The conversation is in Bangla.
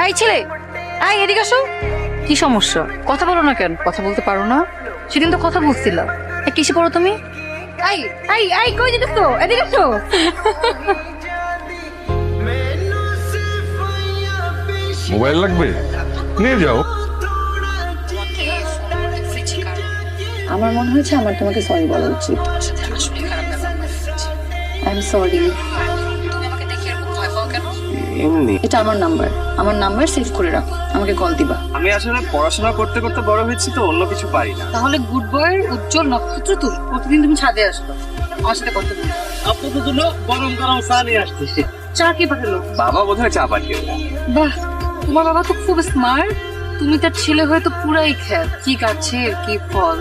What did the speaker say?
এই ছেলে, এই এদিকে আসো। কি সমস্যা? কথা বলো না কেন? কথা বলতে পারো না? সেদিন তো কথা বলছিলাম। কিসে পড়ো তুমি? এই এই এই কই যেতেছ? এদিকে আসো। মোবাইল লাগবে? নিয়ে যাও। আমার মনে হয়েছে আমার তোমাকে সরি বলা উচিত। I am sorry. তুমি আমাকে দেখে এরকম ভয় পাও কেন? এমনি এটা আমার নাম্বার। আমার নাম্বার সেভ করে রাখো, আমাকে কল দিবা। আমি আসলে পড়াশোনা করতে করতে বড় হয়েছি তো অন্য কিছু পারি না। তাহলে গুড বয়ের উজ্জ্বল নক্ষত্র তুই প্রতিদিন তুমি ছাদে আসতো আমার সাথে কথা বলতে। আপনাদের জন্য গরম গরম চা নিয়ে আসতেছি। চা কি পাঠালো? বাবা বোধহয় চা পাঠিয়ে দেয়। বাহ, তোমার বাবা তো খুব স্মার্ট। তুমি তার ছেলে হয়তো পুরাই খ্যাত। কি গাছের কি ফল।